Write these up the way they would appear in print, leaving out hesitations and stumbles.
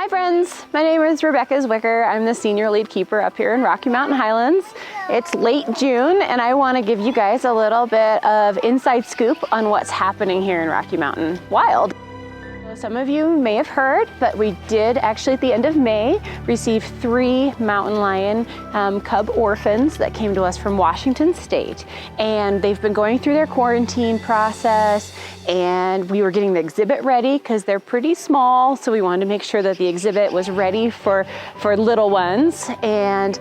Hi friends, my name is Rebecca Zwicker. I'm the senior lead keeper up here in Rocky Mountain Highlands. It's late June and I want to give you guys a little bit of inside scoop on what's happening here in Rocky Mountain Wild. Some of you may have heard, but we did actually at the end of May receive 3 mountain lion cub orphans that came to us from Washington State. And they've been going through their quarantine process, and we were getting the exhibit ready because they're pretty small. So we wanted to make sure that the exhibit was ready for little ones. And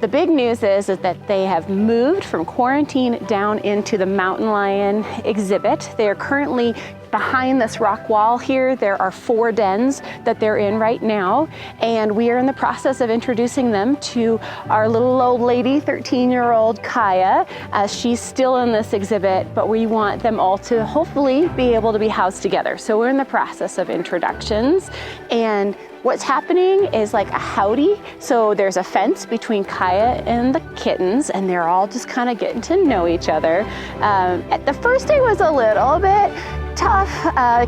the big news is that they have moved from quarantine down into the mountain lion exhibit. They are currently behind this rock wall here. There are 4 dens that they're in right now, and we are in the process of introducing them to our little old lady, 13-year-old Kaya. She's still in this exhibit, but we want them all to hopefully be able to be housed together. So we're in the process of introductions, and what's happening is like a howdy. So there's a fence between Kaya and the kittens, and they're all just kind of getting to know each other. The first day was a little bit tough.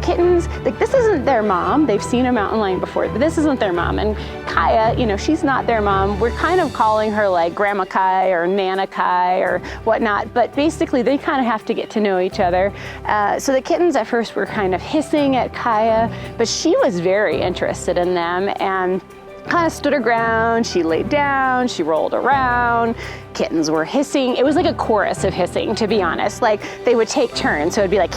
Kittens, like, this isn't their mom. They've seen a mountain lion before, but this isn't their mom. And Kaya, you know, she's not their mom. We're kind of calling her like Grandma Kai or Nana Kai or whatnot, but basically they kind of have to get to know each other. So the kittens at first were kind of hissing at Kaya, but she was very interested in them and kind of stood her ground. She laid down, she rolled around. Kittens were hissing. It was like a chorus of hissing, to be honest. Like, they would take turns, so it'd be like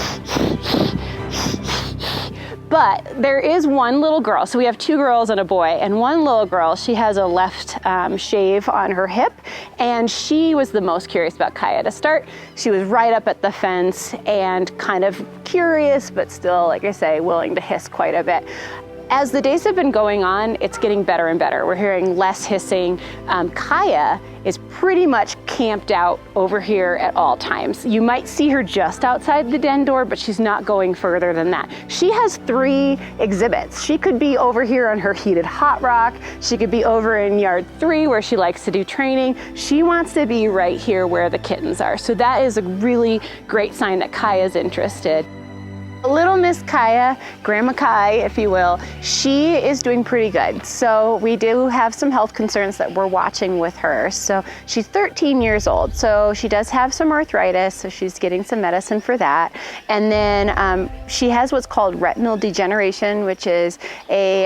but there is one little girl. So we have 2 girls and a boy, and one little girl, she has a left shave on her hip, and she was the most curious about Kaya to start. She was right up at the fence and kind of curious, but still, like I say, willing to hiss quite a bit. As the days have been going on, it's getting better and better. We're hearing less hissing. Kaya is pretty much camped out over here at all times. You might see her just outside the den door, but she's not going further than that. She has 3 exhibits. She could be over here on her heated hot rock. She could be over in yard 3 where she likes to do training. She wants to be right here where the kittens are. So that is a really great sign that Kaya's interested. Little Miss Kaya, Grandma Kai, if you will, she is doing pretty good. So we do have some health concerns that we're watching with her. So she's 13 years old, so she does have some arthritis, so she's getting some medicine for that. And then she has what's called retinal degeneration, which is a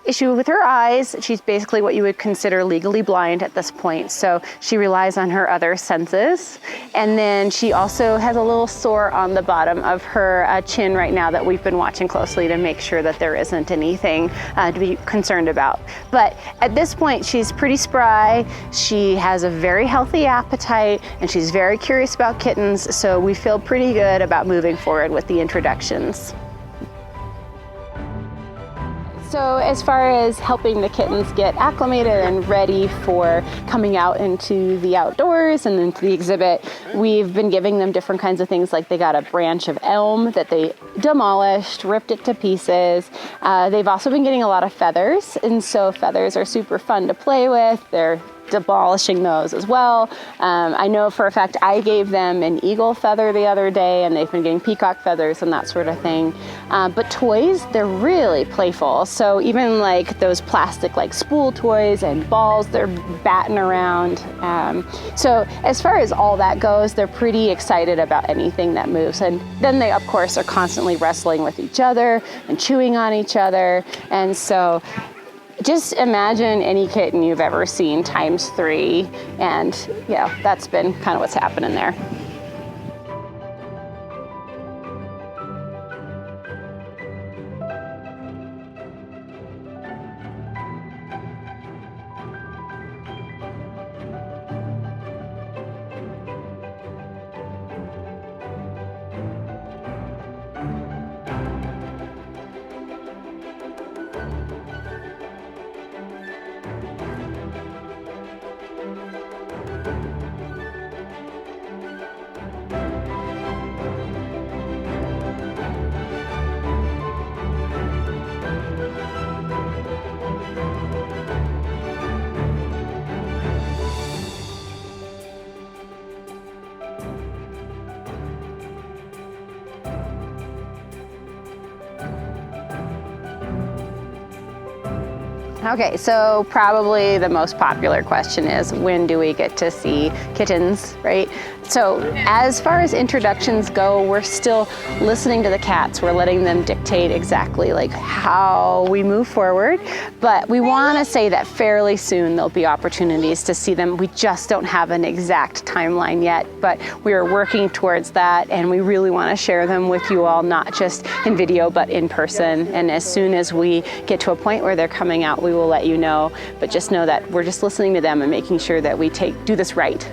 issue with her eyes. She's basically what you would consider legally blind at this point. So she relies on her other senses. And then she also has a little sore on the bottom of her chin right now that we've been watching closely to make sure that there isn't anything to be concerned about. But at this point, she's pretty spry. She has a very healthy appetite, and she's very curious about kittens, so we feel pretty good about moving forward with the introductions. So as far as helping the kittens get acclimated and ready for coming out into the outdoors and into the exhibit, we've been giving them different kinds of things. Like, they got a branch of elm that they demolished, ripped it to pieces. They've also been getting a lot of feathers, and so feathers are super fun to play with. They're demolishing those as well. I know for a fact I gave them an eagle feather the other day, and they've been getting peacock feathers and that sort of thing. But toys, they're really playful. So even like those plastic like spool toys and balls, they're batting around. So as far as all that goes, they're pretty excited about anything that moves. And then they, of course, are constantly wrestling with each other and chewing on each other. And so just imagine any kitten you've ever seen times 3, and yeah, that's been kind of what's happening there. Okay, so probably the most popular question is, when do we get to see kittens, right? So as far as introductions go, we're still listening to the cats. We're letting them dictate exactly like how we move forward. But we want to say that fairly soon there'll be opportunities to see them. We just don't have an exact timeline yet, but we are working towards that, and we really want to share them with you all, not just in video, but in person. And as soon as we get to a point where they're coming out, we will let you know. But just know that we're just listening to them and making sure that we do this right.